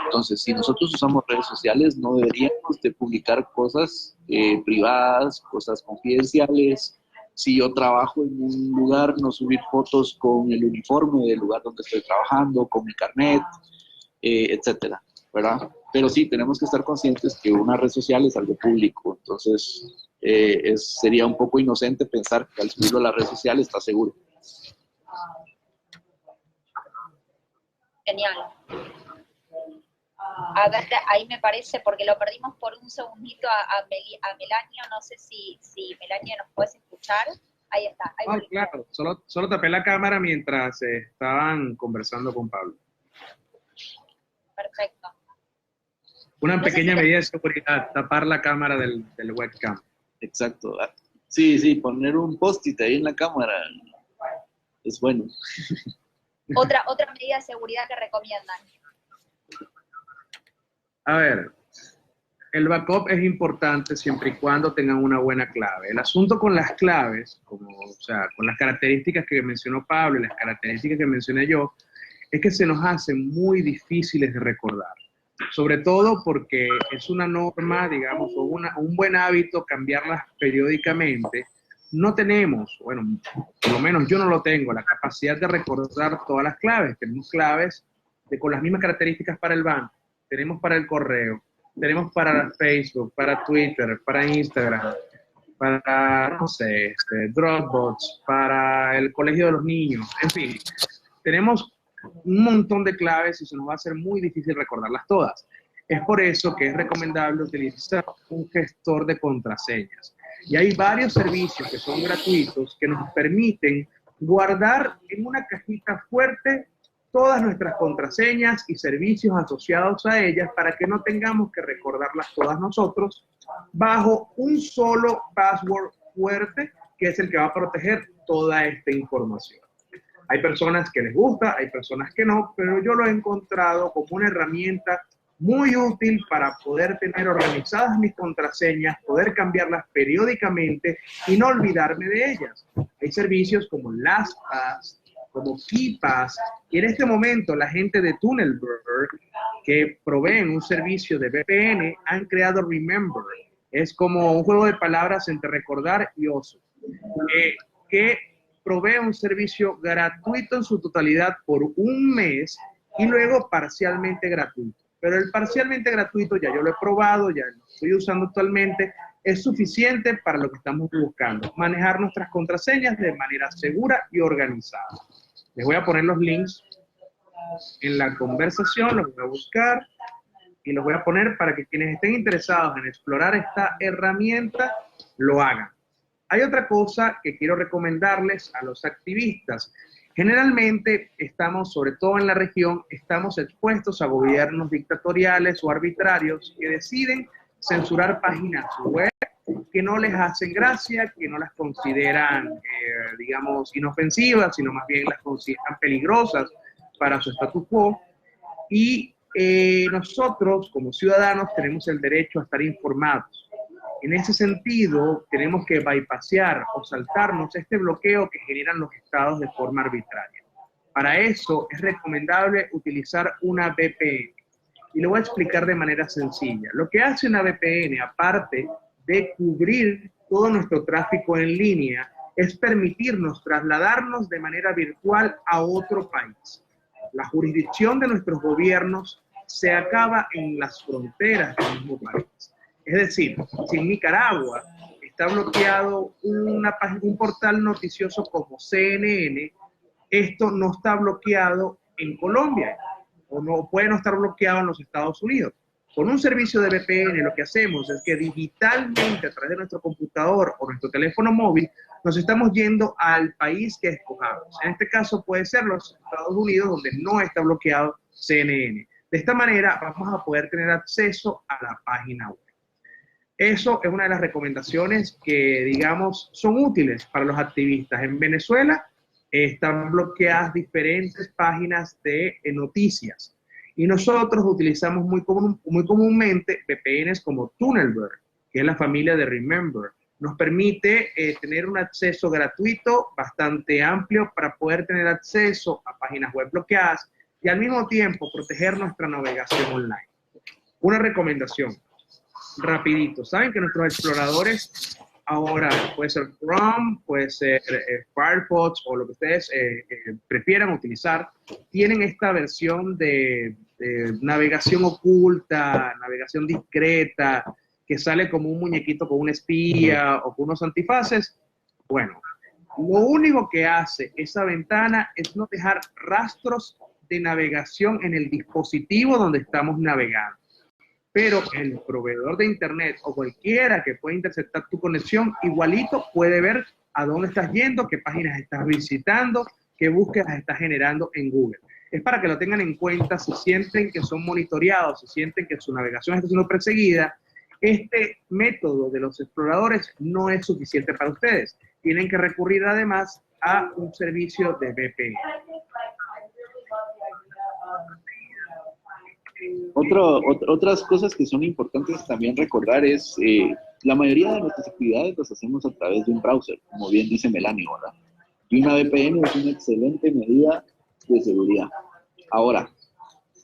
Speaker 4: Entonces, si nosotros usamos redes sociales, no deberíamos de publicar cosas privadas, cosas confidenciales. Si yo trabajo en un lugar, no subir fotos con el uniforme del lugar donde estoy trabajando, con mi carnet, etcétera, ¿verdad? Pero sí, tenemos que estar conscientes que una red social es algo público. Entonces, sería un poco inocente pensar que al subirlo a la red social está seguro.
Speaker 2: Genial. A ver, ahí me parece, porque lo perdimos por un segundito a Melanio, no sé si Melanio nos puedes escuchar. Ahí está. Ahí
Speaker 3: claro, solo tapé la cámara mientras estaban conversando con Pablo.
Speaker 2: Perfecto.
Speaker 3: Una pequeña medida de seguridad, tapar la cámara del webcam.
Speaker 4: Exacto. Sí, poner un post-it ahí en la cámara es bueno.
Speaker 2: Otra medida de seguridad que recomiendan.
Speaker 3: A ver, el backup es importante siempre y cuando tengan una buena clave. El asunto con las claves, con las características que mencionó Pablo y las características que mencioné yo, es que se nos hacen muy difíciles de recordar. Sobre todo porque es una norma, digamos, o un buen hábito cambiarlas periódicamente. No tenemos, bueno, por lo menos yo no lo tengo, la capacidad de recordar todas las claves. Tenemos claves con las mismas características para el banco, tenemos para el correo, tenemos para Facebook, para Twitter, para Instagram, para, no sé, Dropbox, para el colegio de los niños, en fin. Tenemos un montón de claves y se nos va a hacer muy difícil recordarlas todas. Es por eso que es recomendable utilizar un gestor de contraseñas. Y hay varios servicios que son gratuitos que nos permiten guardar en una cajita fuerte todas nuestras contraseñas y servicios asociados a ellas para que no tengamos que recordarlas todas nosotros bajo un solo password fuerte que es el que va a proteger toda esta información. Hay personas que les gusta, hay personas que no, pero yo lo he encontrado como una herramienta muy útil para poder tener organizadas mis contraseñas, poder cambiarlas periódicamente y no olvidarme de ellas. Hay servicios como LastPass, como KeePass, y en este momento la gente de Tunnelberg, que proveen un servicio de VPN, han creado Remember. Es como un juego de palabras entre recordar y oso, que provee un servicio gratuito en su totalidad por un mes y luego parcialmente gratuito. Pero el parcialmente gratuito ya yo lo he probado, ya lo estoy usando actualmente, es suficiente para lo que estamos buscando, manejar nuestras contraseñas de manera segura y organizada. Les voy a poner los links en la conversación, los voy a buscar y los voy a poner para que quienes estén interesados en explorar esta herramienta lo hagan. Hay otra cosa que quiero recomendarles a los activistas. Generalmente estamos, sobre todo en la región, estamos expuestos a gobiernos dictatoriales o arbitrarios que deciden censurar páginas web que no les hacen gracia, que no las consideran, digamos, inofensivas, sino más bien las consideran peligrosas para su status quo. Y nosotros, como ciudadanos, tenemos el derecho a estar informados. En ese sentido, tenemos que bypassear o saltarnos este bloqueo que generan los estados de forma arbitraria. Para eso es recomendable utilizar una VPN. Y lo voy a explicar de manera sencilla. Lo que hace una VPN, aparte de cubrir todo nuestro tráfico en línea, es permitirnos trasladarnos de manera virtual a otro país. La jurisdicción de nuestros gobiernos se acaba en las fronteras del mismo país. Es decir, si en Nicaragua está bloqueado un portal noticioso como CNN, esto no está bloqueado en Colombia o no puede no estar bloqueado en los Estados Unidos. Con un servicio de VPN lo que hacemos es que digitalmente a través de nuestro computador o nuestro teléfono móvil nos estamos yendo al país que escojamos. En este caso puede ser los Estados Unidos donde no está bloqueado CNN. De esta manera vamos a poder tener acceso a la página web. Eso es una de las recomendaciones que, digamos, son útiles para los activistas. En Venezuela están bloqueadas diferentes páginas de noticias y nosotros utilizamos muy comúnmente VPNs como Tunnelberg, que es la familia de Remember. Nos permite tener un acceso gratuito bastante amplio para poder tener acceso a páginas web bloqueadas y al mismo tiempo proteger nuestra navegación online. Una recomendación, rapidito. Saben que nuestros exploradores ahora, puede ser Chrome, puede ser Firefox o lo que ustedes prefieran utilizar, tienen esta versión de navegación oculta, navegación discreta, que sale como un muñequito con una espía o con unos antifaces. Bueno, lo único que hace esa ventana es no dejar rastros de navegación en el dispositivo donde estamos navegando. Pero el proveedor de internet o cualquiera que pueda interceptar tu conexión, igualito puede ver a dónde estás yendo, qué páginas estás visitando, qué búsquedas estás generando en Google. Es para que lo tengan en cuenta si sienten que son monitoreados, si sienten que su navegación está siendo perseguida. Este método de los exploradores no es suficiente para ustedes. Tienen que recurrir además a un servicio de VPN.
Speaker 4: Otras cosas que son importantes también recordar es, la mayoría de nuestras actividades las hacemos a través de un browser, como bien dice Melanio, ¿verdad? Y una VPN es una excelente medida de seguridad. Ahora,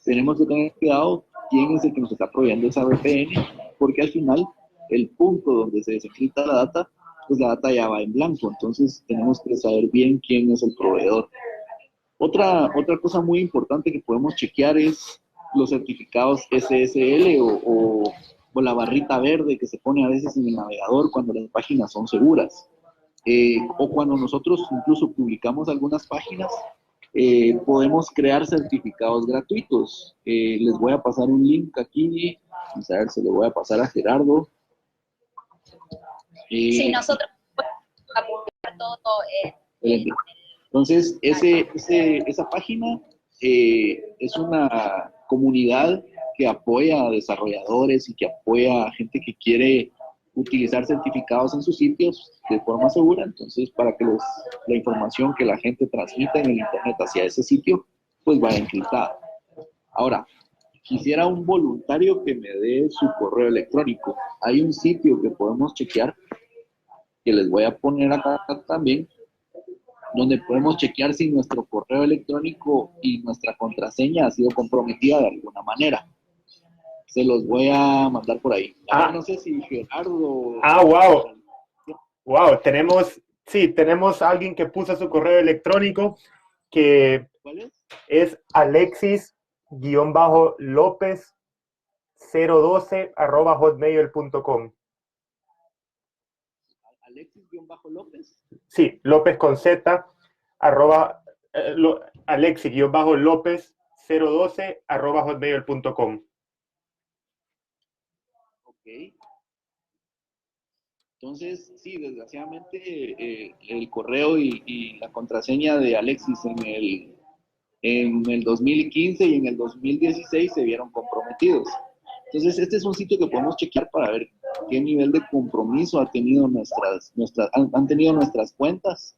Speaker 4: tenemos que tener cuidado quién es el que nos está proveyendo esa VPN, porque al final el punto donde se desencripta la data, pues la data ya va en blanco, entonces tenemos que saber bien quién es el proveedor. Otra cosa muy importante que podemos chequear es los certificados SSL o la barrita verde que se pone a veces en el navegador cuando las páginas son seguras. O cuando nosotros incluso publicamos algunas páginas, podemos crear certificados gratuitos. Les voy a pasar un link aquí, vamos a ver, se lo voy a pasar a Gerardo.
Speaker 2: Sí, nosotros podemos publicar todo en
Speaker 4: entonces, esa página es una comunidad que apoya a desarrolladores y que apoya a gente que quiere utilizar certificados en sus sitios de forma segura. Entonces, para que la información que la gente transmita en el Internet hacia ese sitio, pues vaya encriptada. Ahora, quisiera un voluntario que me dé su correo electrónico. Hay un sitio que podemos chequear, que les voy a poner acá también, donde podemos chequear si nuestro correo electrónico y nuestra contraseña ha sido comprometida de alguna manera. Se los voy a mandar por ahí. No sé si Gerardo...
Speaker 1: wow. Wow, tenemos a alguien que puso su correo electrónico que
Speaker 4: ¿Cuál
Speaker 1: es alexis-lopez012@hotmail.com.
Speaker 4: ¿Alexis-López?
Speaker 1: Sí, López con Z, Alexis-López012@hotmail.com.
Speaker 4: Ok. Entonces, sí, desgraciadamente el correo y la contraseña de Alexis en el 2015 y en el 2016 se vieron comprometidos. Entonces, este es un sitio que podemos chequear para ver qué nivel de compromiso han tenido nuestras cuentas.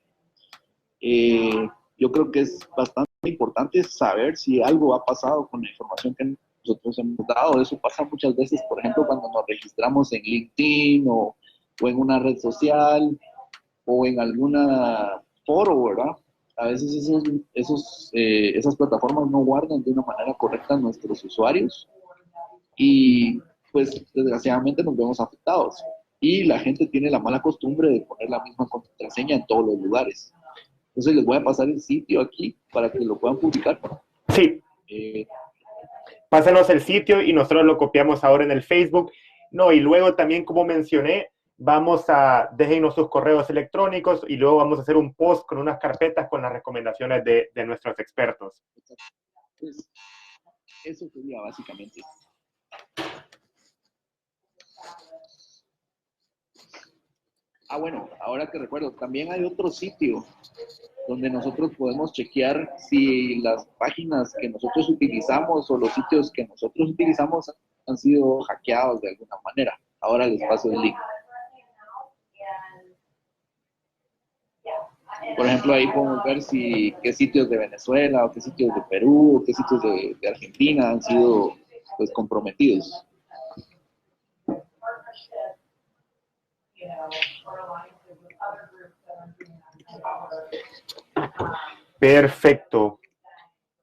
Speaker 4: Yo creo que es bastante importante saber si algo ha pasado con la información que nosotros hemos dado. Eso pasa muchas veces, por ejemplo, cuando nos registramos en LinkedIn o en una red social o en alguna foro, ¿verdad? A veces esas plataformas no guardan de una manera correcta a nuestros usuarios y pues desgraciadamente nos vemos afectados. Y la gente tiene la mala costumbre de poner la misma contraseña en todos los lugares. Entonces les voy a pasar el sitio aquí para que lo puedan publicar.
Speaker 1: Sí. Pásanos el sitio y nosotros lo copiamos ahora en el Facebook. No, y luego también, como mencioné, déjenos sus correos electrónicos y luego vamos a hacer un post con unas carpetas con las recomendaciones de nuestros expertos.
Speaker 4: Pues, eso sería básicamente. Ah, bueno, ahora que recuerdo, también hay otro sitio donde nosotros podemos chequear si las páginas que nosotros utilizamos o los sitios que nosotros utilizamos han sido hackeados de alguna manera. Ahora les paso el link. Por ejemplo, ahí podemos ver qué sitios de Venezuela o qué sitios de Perú o qué sitios de Argentina han sido pues comprometidos.
Speaker 1: Perfecto.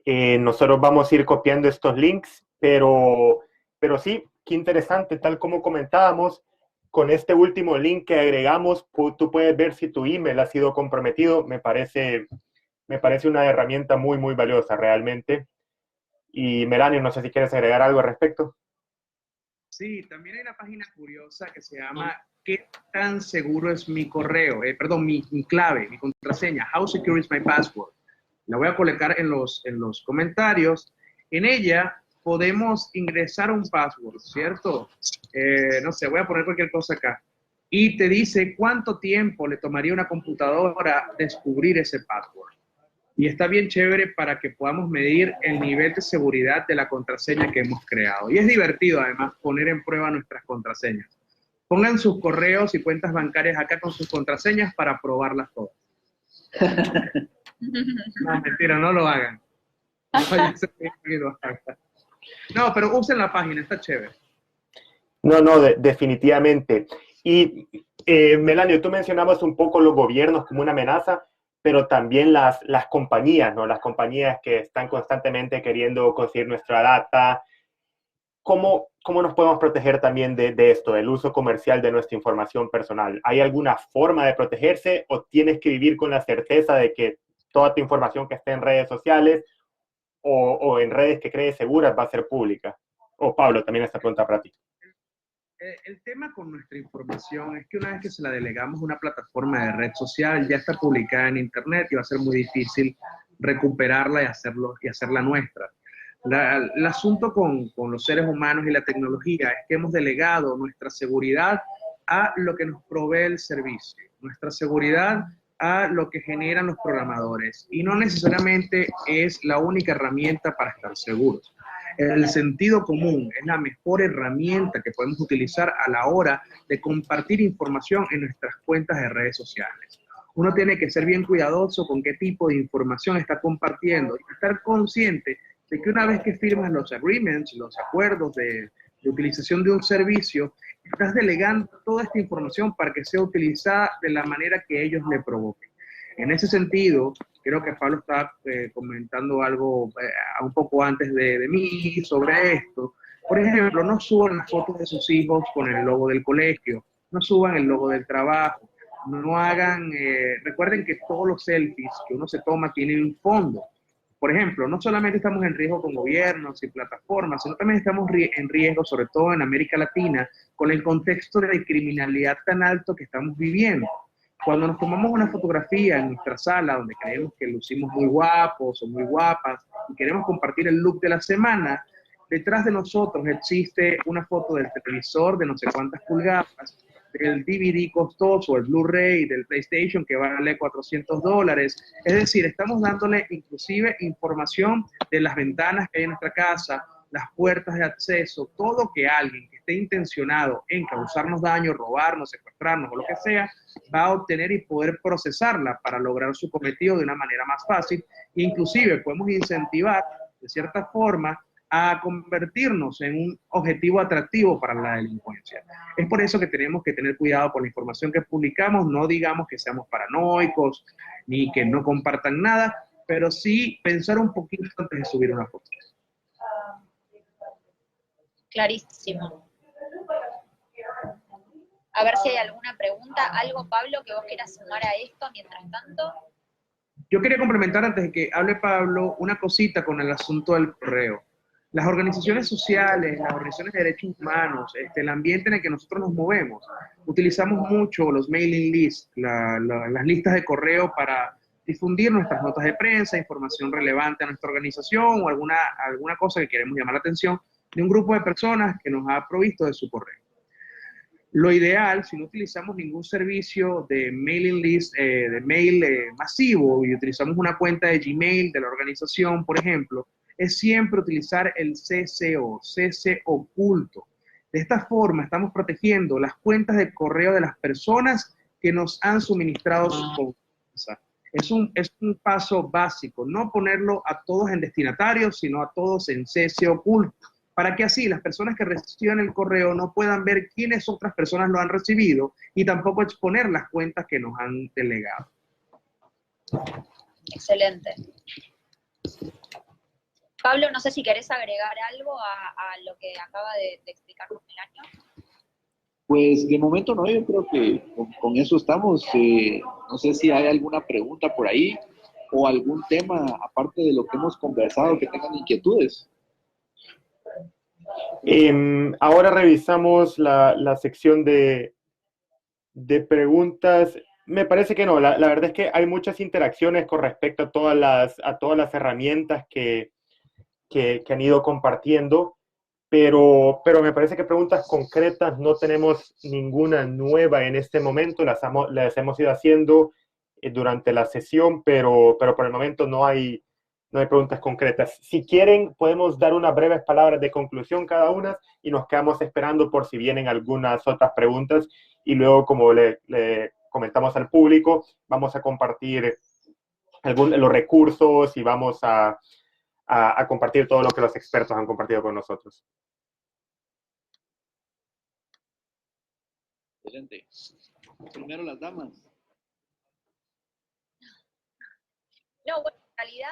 Speaker 1: Nosotros vamos a ir copiando estos links, pero sí, qué interesante, tal como comentábamos, con este último link que agregamos, tú puedes ver si tu email ha sido comprometido. Me parece una herramienta muy, muy valiosa realmente. Y Melanio, no sé si quieres agregar algo al respecto.
Speaker 3: Sí, también hay una página curiosa que se llama ¿Qué tan seguro es mi correo? Perdón, mi clave, mi contraseña. How secure is my password? La voy a colocar en los comentarios. En ella podemos ingresar un password, ¿cierto? No sé, voy a poner cualquier cosa acá. Y te dice cuánto tiempo le tomaría a una computadora descubrir ese password. Y está bien chévere para que podamos medir el nivel de seguridad de la contraseña que hemos creado. Y es divertido, además, poner en prueba nuestras contraseñas. Pongan sus correos y cuentas bancarias acá con sus contraseñas para probarlas todas. No, mentira, no lo hagan. No, pero usen la página, está chévere.
Speaker 1: No, definitivamente. Y Melanio, tú mencionabas un poco los gobiernos como una amenaza, pero también las compañías, ¿no? Las compañías que están constantemente queriendo conseguir nuestra data. ¿Cómo nos podemos proteger también de esto, del uso comercial de nuestra información personal? ¿Hay alguna forma de protegerse o tienes que vivir con la certeza de que toda tu información que esté en redes sociales o en redes que crees seguras va a ser pública? O Pablo, también esta pregunta para ti.
Speaker 3: El tema con nuestra información es que una vez que se la delegamos a una plataforma de red social, ya está publicada en internet y va a ser muy difícil recuperarla y hacerla nuestra. El asunto con los seres humanos y la tecnología es que hemos delegado nuestra seguridad a lo que nos provee el servicio, nuestra seguridad a lo que generan los programadores, y no necesariamente es la única herramienta para estar seguros. El sentido común es la mejor herramienta que podemos utilizar a la hora de compartir información en nuestras cuentas de redes sociales. Uno tiene que ser bien cuidadoso con qué tipo de información está compartiendo y estar consciente de que una vez que firmas los agreements, los acuerdos de utilización de un servicio, estás delegando toda esta información para que sea utilizada de la manera que ellos le provoquen. En ese sentido, creo que Pablo estaba comentando algo un poco antes de mí sobre esto. Por ejemplo, no suban las fotos de sus hijos con el logo del colegio, no suban el logo del trabajo, no hagan, recuerden que todos los selfies que uno se toma tienen un fondo. Por ejemplo, no solamente estamos en riesgo con gobiernos y plataformas, sino también estamos en riesgo, sobre todo en América Latina, con el contexto de criminalidad tan alto que estamos viviendo. Cuando nos tomamos una fotografía en nuestra sala donde creemos que lucimos muy guapos o muy guapas y queremos compartir el look de la semana, detrás de nosotros existe una foto del televisor de no sé cuántas pulgadas, del DVD costoso, el Blu-ray, del PlayStation que vale $400. Es decir, estamos dándole inclusive información de las ventanas que hay en nuestra casa, las puertas de acceso, todo que alguien que esté intencionado en causarnos daño, robarnos, secuestrarnos o lo que sea, va a obtener y poder procesarla para lograr su cometido de una manera más fácil. Inclusive podemos incentivar, de cierta forma, a convertirnos en un objetivo atractivo para la delincuencia. Es por eso que tenemos que tener cuidado con la información que publicamos, no digamos que seamos paranoicos, ni que no compartan nada, pero sí pensar un poquito antes de subir una foto.
Speaker 2: Clarísimo. A ver si hay alguna pregunta, algo, Pablo, que vos quieras sumar a esto mientras tanto.
Speaker 3: Yo quería complementar antes de que hable Pablo una cosita con el asunto del correo. Las organizaciones sociales, las organizaciones de derechos humanos, el ambiente en el que nosotros nos movemos, utilizamos mucho los mailing lists, las listas de correo para difundir nuestras notas de prensa, información relevante a nuestra organización o alguna cosa que queremos llamar la atención de un grupo de personas que nos ha provisto de su correo. Lo ideal, si no utilizamos ningún servicio de mailing list, de mail masivo, y utilizamos una cuenta de Gmail de la organización, por ejemplo, es siempre utilizar el CC oculto. De esta forma estamos protegiendo las cuentas de correo de las personas que nos han suministrado su confianza. Es un paso básico, no ponerlo a todos en destinatarios, sino a todos en CC oculto, para que así las personas que reciban el correo no puedan ver quiénes otras personas lo han recibido y tampoco exponer las cuentas que nos han delegado.
Speaker 2: Excelente. Pablo, no sé si querés agregar algo a lo que acaba de explicarnos Melanio.
Speaker 4: Pues de momento no, yo creo que con eso estamos. No sé si hay alguna pregunta por ahí o algún tema, aparte de lo que hemos conversado, que tengan inquietudes.
Speaker 1: Ahora revisamos la sección de preguntas. Me parece que no, la verdad es que hay muchas interacciones con respecto a todas las herramientas que han ido compartiendo, pero me parece que preguntas concretas no tenemos ninguna nueva en este momento, las hemos ido haciendo durante la sesión, pero por el momento no hay preguntas concretas. Si quieren, podemos dar unas breves palabras de conclusión cada una y nos quedamos esperando por si vienen algunas otras preguntas y luego, como le comentamos al público, vamos a compartir los recursos y vamos a compartir todo lo que los expertos han compartido con nosotros.
Speaker 4: Excelente. Primero las damas.
Speaker 2: No, bueno, en realidad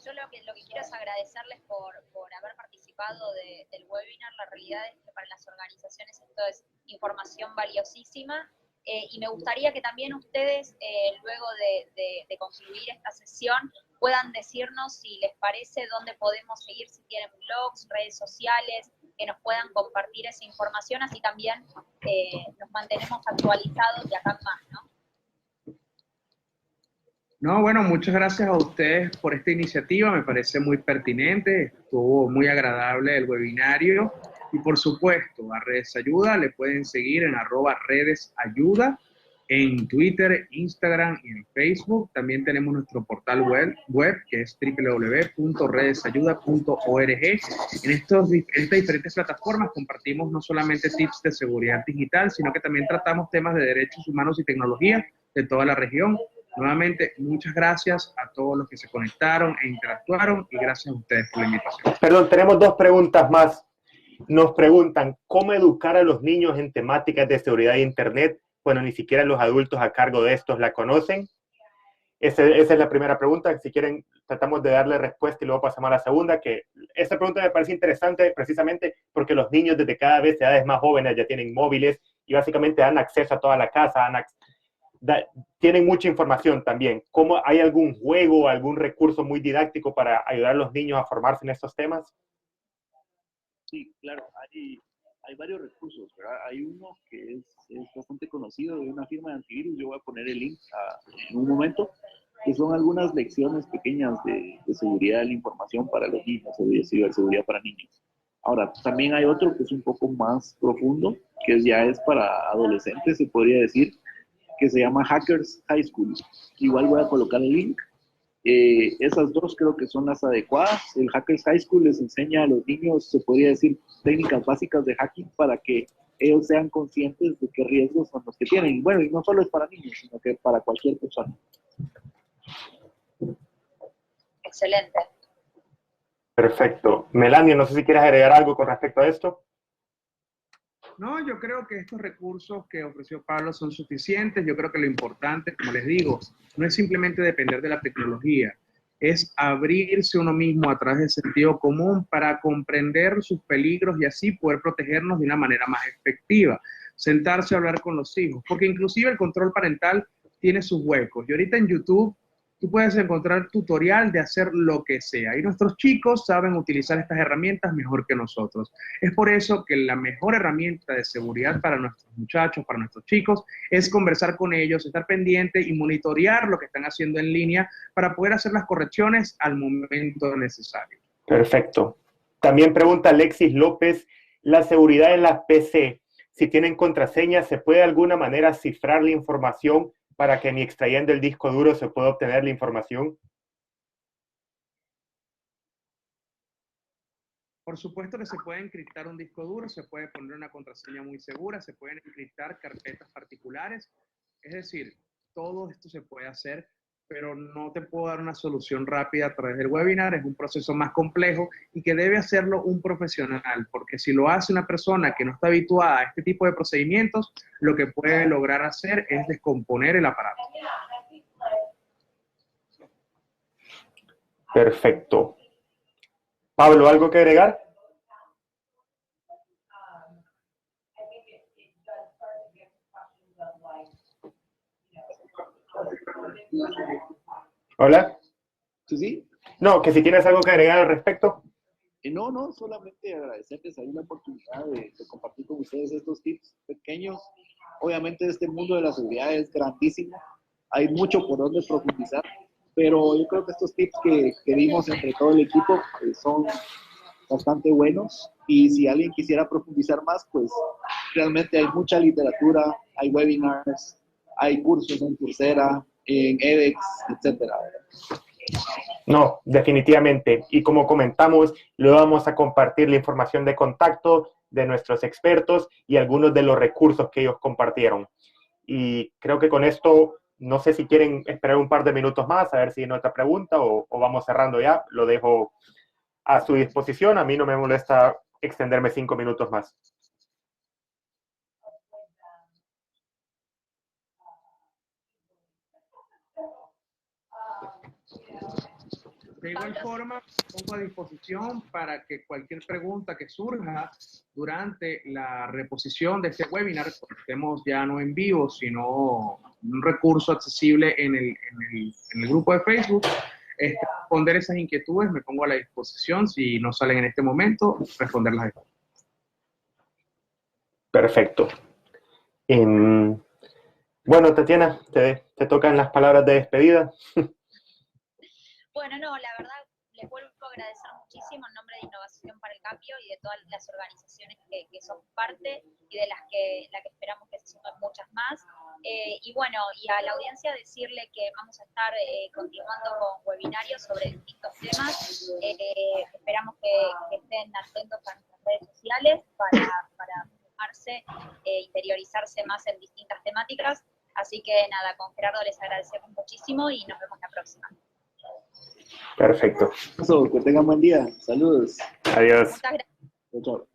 Speaker 2: yo lo que quiero es agradecerles por haber participado del webinar. La realidad es que para las organizaciones esto es información valiosísima. Y me gustaría que también ustedes, luego de concluir esta sesión, puedan decirnos si les parece dónde podemos seguir, si tienen blogs, redes sociales, que nos puedan compartir esa información, así también nos mantenemos actualizados de acá en más, ¿no?
Speaker 3: No, bueno, muchas gracias a ustedes por esta iniciativa, me parece muy pertinente, estuvo muy agradable el webinario. Y por supuesto, a Redes Ayuda le pueden seguir en @redesayuda, en Twitter, Instagram y en Facebook. También tenemos nuestro portal web que es www.redesayuda.org. En estas diferentes plataformas compartimos no solamente tips de seguridad digital, sino que también tratamos temas de derechos humanos y tecnología de toda la región. Nuevamente, muchas gracias a todos los que se conectaron e interactuaron y gracias a ustedes por la invitación.
Speaker 1: Perdón, tenemos dos preguntas más. Nos preguntan, ¿cómo educar a los niños en temáticas de seguridad de Internet? Bueno, ni siquiera los adultos a cargo de estos la conocen. Esa es la primera pregunta. Si quieren, tratamos de darle respuesta y luego pasamos a la segunda, que esta pregunta me parece interesante precisamente porque los niños desde cada vez edades más jóvenes ya tienen móviles y básicamente dan acceso a toda la casa, tienen mucha información también. ¿Cómo, hay algún juego, algún recurso muy didáctico para ayudar a los niños a formarse en estos temas?
Speaker 4: Sí, claro, hay varios recursos, ¿verdad? Hay uno que es bastante conocido de una firma de antivirus, yo voy a poner el link en un momento, que son algunas lecciones pequeñas de seguridad de la información para los niños, de ciberseguridad para niños. Ahora, también hay otro que es un poco más profundo, que ya es para adolescentes, se podría decir, que se llama Hackers High School. Igual voy a colocar el link. Esas dos creo que son las adecuadas. El Hackers High School les enseña a los niños, se podría decir, técnicas básicas de hacking para que ellos sean conscientes de qué riesgos son los que tienen. Bueno, y no solo es para niños, sino que para cualquier persona.
Speaker 2: Excelente.
Speaker 1: Perfecto. Melanio, no sé si quieres agregar algo con respecto a esto.
Speaker 3: No, yo creo que estos recursos que ofreció Pablo son suficientes. Yo creo que lo importante, como les digo, no es simplemente depender de la tecnología, es abrirse uno mismo a través del sentido común para comprender sus peligros y así poder protegernos de una manera más efectiva. Sentarse a hablar con los hijos, porque inclusive el control parental tiene sus huecos. Y ahorita en YouTube tú puedes encontrar tutorial de hacer lo que sea. Y nuestros chicos saben utilizar estas herramientas mejor que nosotros. Es por eso que la mejor herramienta de seguridad para nuestros muchachos, para nuestros chicos, es conversar con ellos, estar pendiente y monitorear lo que están haciendo en línea para poder hacer las correcciones al momento necesario.
Speaker 1: Perfecto. También pregunta Alexis López, la seguridad en las PC. si tienen contraseña, ¿se puede de alguna manera cifrar la información para que ni extrayendo el disco duro se pueda obtener la información?
Speaker 3: Por supuesto que se puede encriptar un disco duro, se puede poner una contraseña muy segura, se pueden encriptar carpetas particulares, es decir, todo esto se puede hacer, pero no te puedo dar una solución rápida a través del webinar, es un proceso más complejo y que debe hacerlo un profesional, porque si lo hace una persona que no está habituada a este tipo de procedimientos, lo que puede lograr hacer es descomponer el aparato.
Speaker 1: Perfecto. Pablo, ¿algo que agregar? Hola.
Speaker 4: Sí, sí.
Speaker 1: No, que si tienes algo que agregar al respecto.
Speaker 4: No, solamente agradecerles ahí la oportunidad de compartir con ustedes estos tips pequeños. Obviamente este mundo de la seguridad es grandísimo, hay mucho por donde profundizar, pero yo creo que estos tips que dimos entre todo el equipo son bastante buenos, y si alguien quisiera profundizar más, pues realmente hay mucha literatura, hay webinars, hay cursos en Coursera, en edX, etcétera.
Speaker 1: No, definitivamente. Y como comentamos, le vamos a compartir la información de contacto de nuestros expertos y algunos de los recursos que ellos compartieron. Y creo que con esto, no sé si quieren esperar un par de minutos más, a ver si hay otra pregunta o vamos cerrando ya. Lo dejo a su disposición. A mí no me molesta extenderme 5 minutos más.
Speaker 3: De igual forma, pongo a disposición para que cualquier pregunta que surja durante la reposición de este webinar, porque estemos ya no en vivo, sino un recurso accesible en el grupo de Facebook, responder esas inquietudes, me pongo a la disposición, si no salen en este momento, responderlas después.
Speaker 1: Perfecto. Bueno, Tatiana, te tocan las palabras de despedida.
Speaker 2: Bueno, no, la verdad, les vuelvo a agradecer muchísimo en nombre de Innovación para el Cambio y de todas las organizaciones que son parte y de las que esperamos que se sumen muchas más. Y bueno, y a la audiencia decirle que vamos a estar continuando con webinarios sobre distintos temas. Esperamos que estén atentos a nuestras redes sociales para formarse, interiorizarse más en distintas temáticas. Así que nada, con Gerardo les agradecemos muchísimo y nos vemos la próxima.
Speaker 1: Perfecto.
Speaker 4: Que tengan buen día. Saludos.
Speaker 1: Adiós.
Speaker 2: Muchas gracias.
Speaker 4: Chao.